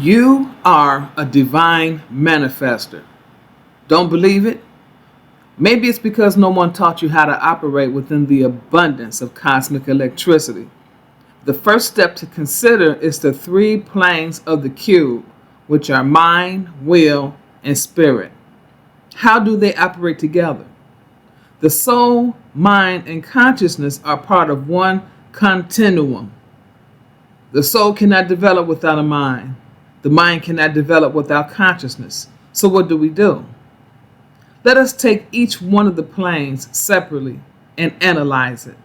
You are a divine manifester. Don't believe it? Maybe it's because no one taught you how to operate within the abundance of cosmic electricity. The first step to consider is the three planes of the cube, which are mind, will, and spirit. How do they operate together? The soul, mind, and consciousness are part of one continuum. The soul cannot develop without a mind. The mind cannot develop without consciousness. So what do? Let us take each one of the planes separately and analyze it.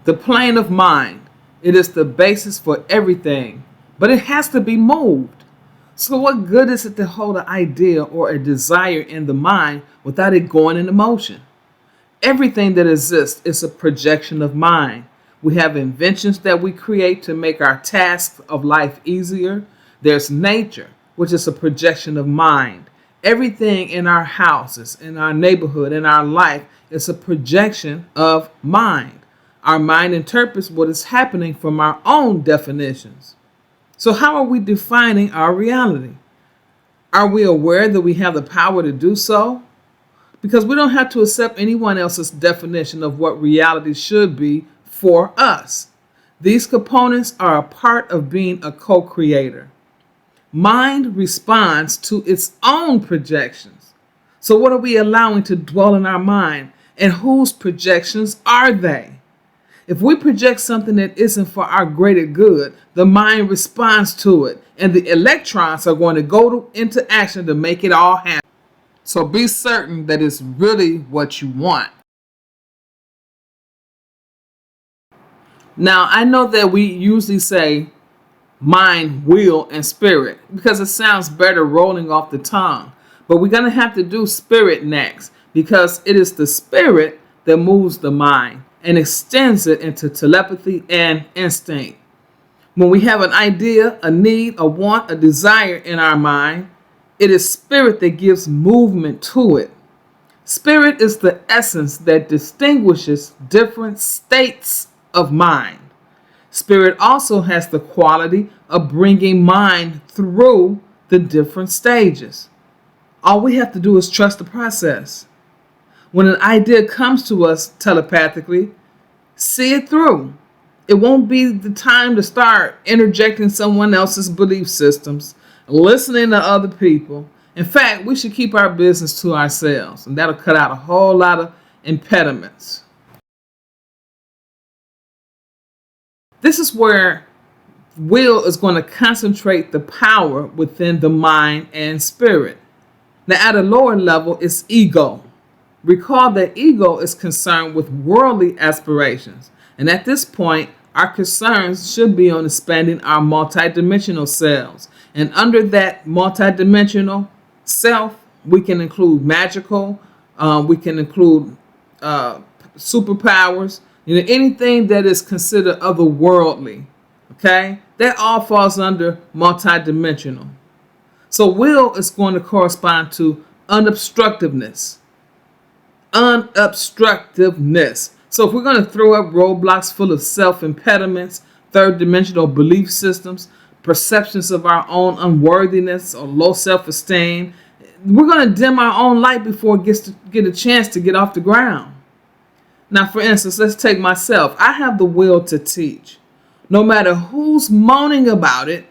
The plane of mind, it is the basis for everything, but it has to be moved. So what good is it to hold an idea or a desire in the mind without it going into motion? Everything that exists is a projection of mind. We have inventions that we create to make our tasks of life easier. There's nature, which is a projection of mind. Everything in our houses, in our neighborhood, in our life is a projection of mind. Our mind interprets what is happening from our own definitions. So how are we defining our reality? Are we aware that we have the power to do so? Because we don't have to accept anyone else's definition of what reality should be for us. These components are a part of being a co-creator. Mind responds to its own projections. So what are we allowing to dwell in our mind, and whose projections are they? If we project something that isn't for our greater good, the mind responds to it, and the electrons are going to go into action to make it all happen. So be certain that it's really what you want. Now, I know that we usually say mind, will, and spirit because it sounds better rolling off the tongue. But we're going to have to do spirit next because it is the spirit that moves the mind and extends it into telepathy and instinct. When we have an idea, a need, a want, a desire in our mind, it is spirit that gives movement to it. Spirit is the essence that distinguishes different states of mind. Spirit also has the quality of bringing mind through the different stages. All we have to do is trust the process. When an idea comes to us telepathically, see it through. It won't be the time to start interjecting someone else's belief systems, listening to other people. In fact, we should keep our business to ourselves, and that'll cut out a whole lot of impediments. This is where will is going to concentrate the power within the mind and spirit. Now, at a lower level, it's ego. Recall that ego is concerned with worldly aspirations, and at this point, our concerns should be on expanding our multidimensional selves. And under that multidimensional self, we can include magical, we can include superpowers, anything that is considered otherworldly. Okay, that all falls under multidimensional. So will is going to correspond to unobstructiveness. Unobstructiveness. So if we're going to throw up roadblocks full of self-impediments, third dimensional belief systems, perceptions of our own unworthiness or low self-esteem, we're going to dim our own light before it gets to get a chance to get off the ground. Now, for instance, let's take myself. I have the will to teach. No matter who's moaning about it,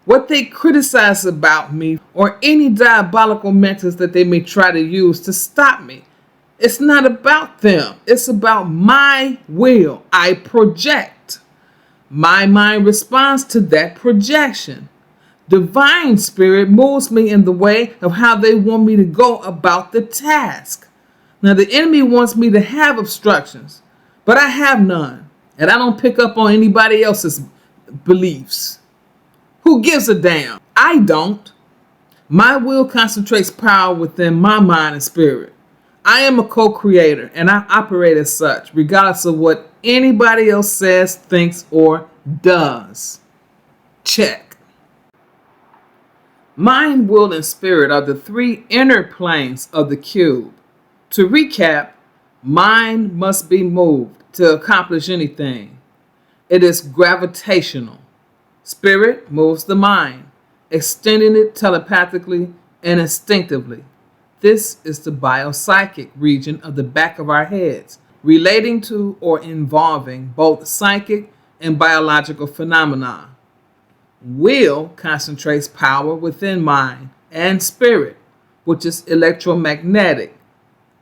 what they criticize about me, or any diabolical methods that they may try to use to stop me. It's not about them. It's about my will. I project. My mind responds to that projection. Divine spirit moves me in the way of how they want me to go about the task. Now, the enemy wants me to have obstructions, but I have none. And I don't pick up on anybody else's beliefs. Who gives a damn? I don't. My will concentrates power within my mind and spirit. I am a co-creator, and I operate as such, regardless of what anybody else says, thinks, or does. Check. Mind, will, and spirit are the three inner planes of the cube. To recap, mind must be moved to accomplish anything. It is gravitational. Spirit moves the mind, extending it telepathically and instinctively. This is the biopsychic region of the back of our heads, relating to or involving both psychic and biological phenomena. Will concentrates power within mind and spirit, which is electromagnetic.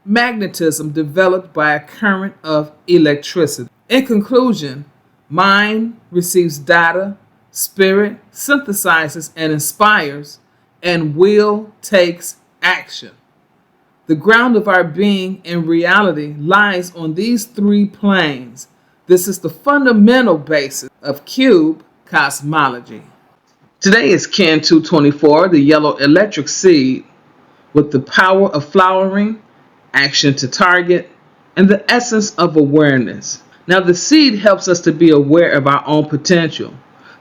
Magnetism developed by a current of electricity. In conclusion, mind receives data, spirit synthesizes and inspires, and will takes action. The ground of our being and reality lies on these three planes. This is the fundamental basis of cube cosmology. Today is Kin 224, the yellow electric seed, with the power of flowering, action to target, and the essence of awareness. Now, the seed helps us to be aware of our own potential.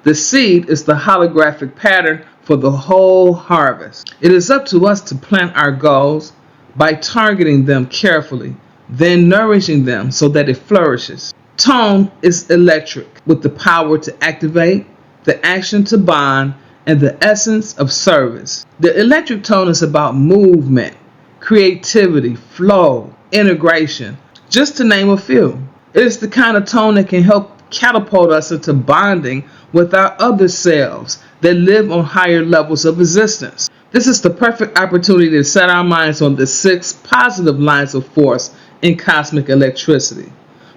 The seed is the holographic pattern for the whole harvest. It is up to us to plant our goals by targeting them carefully, then nourishing them so that it flourishes. Tone is electric, with the power to activate, the action to bond, and the essence of service. The electric tone is about movement, creativity, flow, integration, just to name a few. It is the kind of tone that can help catapult us into bonding with our other selves that live on higher levels of existence. This is the perfect opportunity to set our minds on the 6 positive lines of force in cosmic electricity,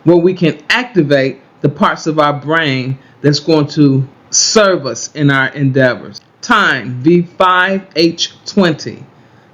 where we can activate the parts of our brain that's going to serve us in our endeavors. Time, V5H20.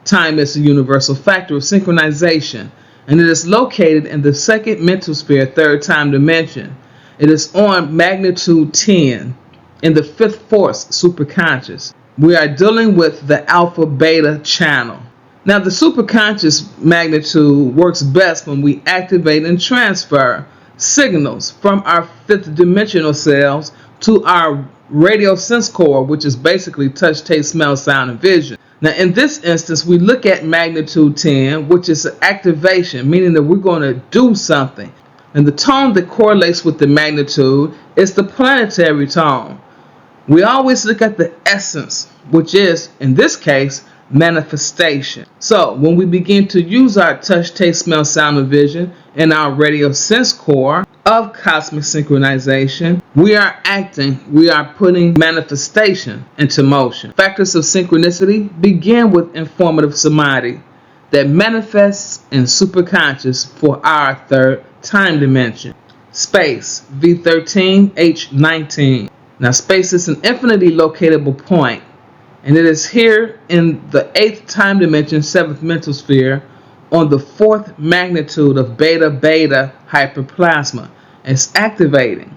Time is the universal factor of synchronization, and it is located in the second mental sphere, third time dimension. It is on magnitude 10 in the fifth force, superconscious. We are dealing with the alpha beta channel. Now, the superconscious magnitude works best when we activate and transfer signals from our fifth dimensional selves to our radio sense core, which is basically touch, taste, smell, sound, and vision. Now, in this instance, we look at magnitude 10, which is activation, meaning that we're going to do something. And the tone that correlates with the magnitude is the planetary tone. We always look at the essence, which is, in this case, manifestation. So, when we begin to use our touch, taste, smell, sound, and vision in our radio sense core of cosmic synchronization, we are acting, we are putting manifestation into motion. Factors of synchronicity begin with informative samadhi that manifests in superconscious for our third time dimension. Space, V13H19. Now, space is an infinitely locatable point, and it is here in the 8th time dimension, 7th mental sphere, on the 4th magnitude of beta-beta hyperplasma. It's activating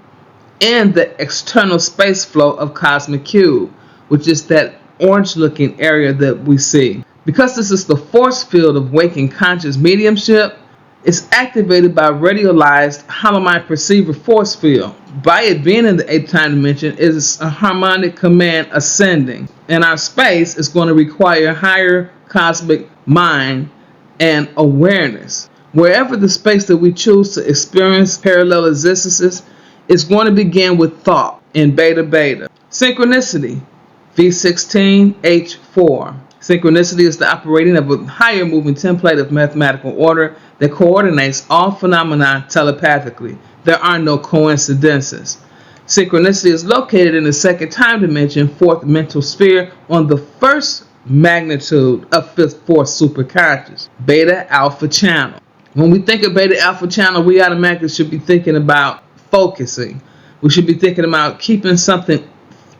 in the external space flow of cosmic cube, which is that orange-looking area that we see. Because this is the force field of waking conscious mediumship, it's activated by radialized holomine perceiver force field. By it being in the 8th time dimension, it is a harmonic command ascending. And our space is going to require higher cosmic mind and awareness. Wherever the space that we choose to experience parallel existences is going to begin with thought in beta-beta. Synchronicity, V16H4. Synchronicity is the operating of a higher moving template of mathematical order that coordinates all phenomena telepathically. There are no coincidences. Synchronicity is located in the second time dimension, 4th mental sphere, on the first magnitude of fifth force superconscious, beta alpha channel. When we think of beta alpha channel, we automatically should be thinking about focusing. We should be thinking about keeping something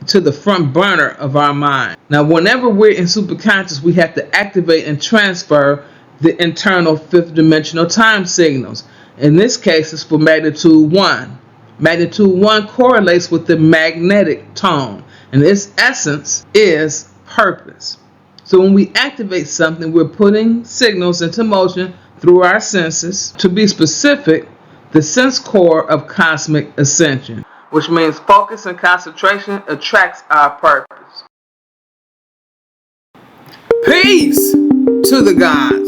to the front burner of our mind. Now, whenever we're in superconscious, we have to activate and transfer the internal fifth dimensional time signals. In this case, it's for magnitude 1. Magnitude 1 correlates with the magnetic tone, and its essence is purpose. So when we activate something, we're putting signals into motion through our senses. To be specific, the sense core of cosmic ascension, which means focus and concentration attracts our purpose. Peace to the gods.